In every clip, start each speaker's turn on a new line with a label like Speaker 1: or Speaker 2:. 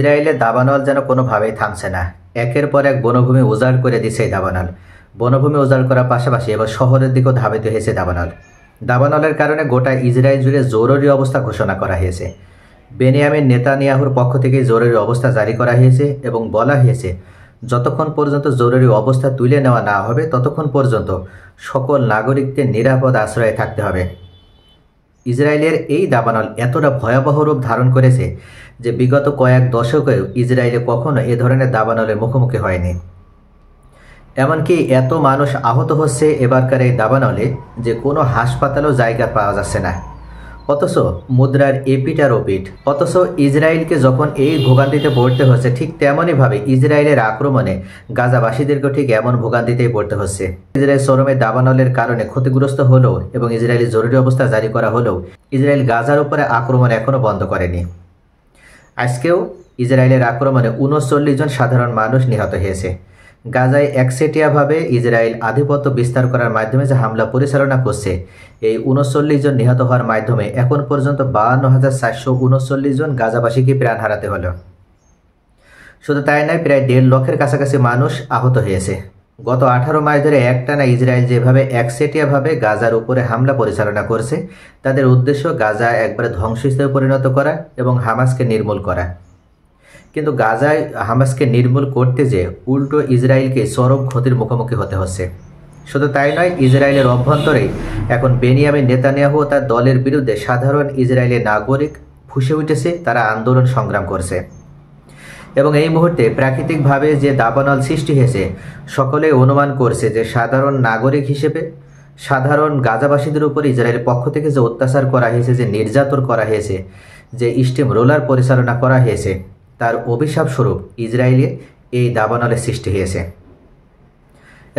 Speaker 1: ইসরায়েলের দাবানল যেন কোনোভাবেই থামছে না। একের পর এক বনভূমি উজাড় করে দিচ্ছে এই দাবানল। বনভূমি উজাড় করার পাশাপাশি এবার শহরের দিকেও ধাবিত হয়েছে দাবানল। দাবানলের কারণে গোটা ইসরায়েল জুড়ে জরুরি অবস্থা ঘোষণা করা হয়েছে। বেনিয়ামিন নেতানিয়াহুর পক্ষ থেকে জরুরি অবস্থা জারি করা হয়েছে এবং বলা হয়েছে যতক্ষণ পর্যন্ত জরুরি অবস্থা তুলে নেওয়া না হবে ততক্ষণ পর্যন্ত সকল নাগরিকদের নিরাপদ আশ্রয়ে থাকতে হবে। ইসরায়েলের এই দাবানল এতটা ভয়াবহ রূপ ধারণ করেছে যে বিগত কয়েক দশকেও ইসরায়েলে কখনো এ ধরনের দাবানলের মুখোমুখি হয়নি। এমনকি এত মানুষ আহত হচ্ছে এবারকার এই দাবানলে যে কোনো হাসপাতালেও জায়গা পাওয়া যাচ্ছে না। অথচ মুদ্রার এপিঠ আর ওপিঠ। অথচ ইসরায়েলকে যখন এই ভোগান্তিতে পড়তে হচ্ছে ঠিক তেমনইভাবে ইসরায়েলের আক্রমণে গাজাবাসীদেরকেও ঠিক এমন ভোগান্তিতেই পড়তে হচ্ছে। ইসরায়েল চরমে দাবানলের কারণে ক্ষতিগ্রস্ত হলেও এবং ইসরায়েলি জরুরি অবস্থা জারি করা হলেও ইসরায়েল গাজার উপরে আক্রমণ এখনও বন্ধ করেনি। আজকেও ইসরায়েলের আক্রমণে ৩৯ জন সাধারণ মানুষ নিহত হয়েছে। গাজায় একচেটিয়াভাবে ইসরায়েল আধিপত্য বিস্তার করার মাধ্যমে যে হামলা পরিচালনা করছে, এই ৩৯ জন নিহত হওয়ার মাধ্যমে এখন পর্যন্ত ৫২,৪৩৯ জন গাজাবাসীকে প্রাণ হারাতে হলো। শুধু তাই নয়, প্রায় ১.৫ লক্ষের কাছাকাছি মানুষ আহত হয়েছে। গত ১৮ মাস ধরে একটানা ইসরায়েল যেভাবে একচেটিয়াভাবে গাজার উপরে হামলা পরিচালনা করছে, তাদের উদ্দেশ্য গাজা একবারে ধ্বংসস্তূপে পরিণত করা এবং হামাসকে নির্মূল করা। কিন্তু গাজায় হামাসকে নির্মূল করতে যে উল্টো ইসরায়েলকে চরম ক্ষতির মুখোমুখি হতে হচ্ছে। শুধু তাই নয়, ইসরায়েলের অভ্যন্তরেই এখন বেনিয়ামিন নেতানিয়াহু ও তার দলের বিরুদ্ধে সাধারণ ইসরায়েলের নাগরিক ফুঁসে উঠেছে, তারা আন্দোলন সংগ্রাম করছে। এবং এই মুহূর্তে প্রাকৃতিকভাবে যে দাবানল সৃষ্টি হয়েছে, সকলেই অনুমান করছে যে সাধারণ নাগরিক হিসেবে সাধারণ গাজাবাসীদের উপর ইসরায়েলের পক্ষ থেকে যে অত্যাচার করা হয়েছে, যে নির্যাতন করা হয়েছে, যে স্টিম রোলার পরিচালনা করা হয়েছে, তার অভিশাপ স্বরূপ ইসরায়েলে এই দাবানলের সৃষ্টি হয়েছে।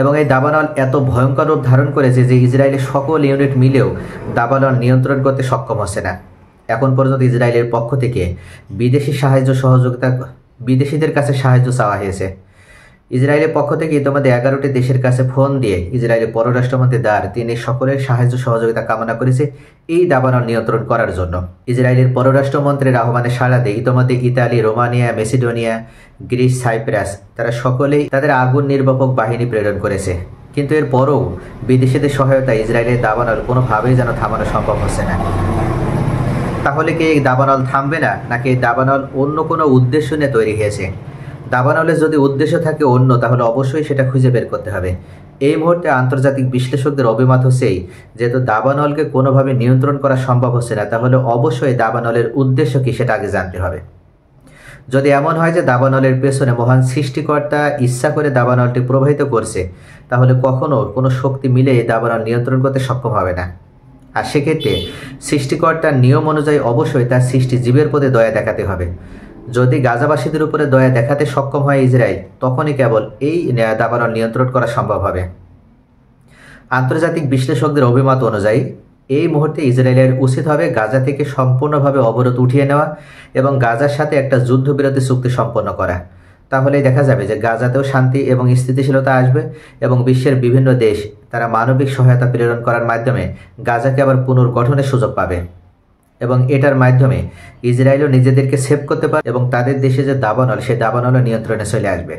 Speaker 1: এবং এই দাবানল এত ভয়ঙ্কর রূপ ধারণ করেছে যে ইসরায়েলের সকল ইউনিট মিলেও দাবানল নিয়ন্ত্রণ করতে সক্ষম হচ্ছে না। এখন পর্যন্ত ইসরায়েলের পক্ষ থেকে বিদেশিদের কাছে সাহায্য চাওয়া হয়েছে। ইসরায়েলের পক্ষ থেকে ইতিমধ্যে 11টি দেশের কাছে ফোন দিয়ে ইসরায়েলের পররাষ্ট্রমন্ত্রী তিনি সকলের সাহায্য সহযোগিতা কামনা করেছে এই দাবানল নিয়ন্ত্রণ করার জন্য। ইসরায়েলের পররাষ্ট্রমন্ত্রীর আহ্বানে সাড়া দিয়ে ইতিমধ্যে Italy, Romania, Macedonia, Greece, Cyprus তারা সকলেই তাদের আগুন নির্বাপক বাহিনী প্রেরণ করেছে। কিন্তু এর পরও বিদেশিদের সহায়তায় ইসরায়েলের দাবানল কোনোভাবেই যেন থামানো সম্ভব হচ্ছে না। তাহলে কি এই দাবানল থামবে না, নাকি এই দাবানল অন্য কোনো উদ্দেশ্য নিয়ে তৈরি হয়েছে? দাবানলের যদি উদ্দেশ্য থাকে অন্য, তাহলে অবশ্যই সেটা খুঁজে বের করতে হবে। এই মুহূর্তে আন্তর্জাতিক বিশ্লেষকদের অভিমত হচ্ছেই যেহেতু দাবানলকে কোনোভাবে নিয়ন্ত্রণ করা সম্ভব হচ্ছে না, তাহলে অবশ্যই দাবানলের উদ্দেশ্য কি সেটা আগে জানতে হবে। যদি এমন হয় যে দাবানলের পেছনে মহান সৃষ্টিকর্তা ইচ্ছা করে দাবানলটি প্রবাহিত করছে, তাহলে কখনো কোনো শক্তি মিলে এই দাবানল নিয়ন্ত্রণ করতে সক্ষম হবে না। আর সেক্ষেত্রে সৃষ্টিকর্তার নিয়ম অনুযায়ী অবশ্যই তার সৃষ্টি জীবের প্রতি দয়া দেখাতে হবে। যদি গাজাবাসীদের উপরে দয়া দেখাতে সক্ষম হয় ইসরায়েল, তখনই কেবল এই দাবানল নিয়ন্ত্রণ করা সম্ভব হবে। আন্তর্জাতিক বিশ্লেষকদের অভিমত অনুযায়ী এই মুহূর্তে ইসরায়েলের উচিত হবে গাজা থেকে সম্পূর্ণভাবে অবরোধ উঠিয়ে নেওয়া এবং গাজার সাথে একটা যুদ্ধবিরতি চুক্তি সম্পন্ন করা। তাহলেই দেখা যাবে যে গাজাতেও শান্তি এবং স্থিতিশীলতা আসবে এবং বিশ্বের বিভিন্ন দেশ তারা মানবিক সহায়তা প্রেরণ করার মাধ্যমে গাজাকে আবার পুনর্গঠনের সুযোগ পাবে এবং এটার মাধ্যমে ইসরায়েলও নিজেদেরকে সেভ করতে পারে এবং তাদের দেশে যে দাবানল, সেই দাবানলও নিয়ন্ত্রণে চলে আসবে।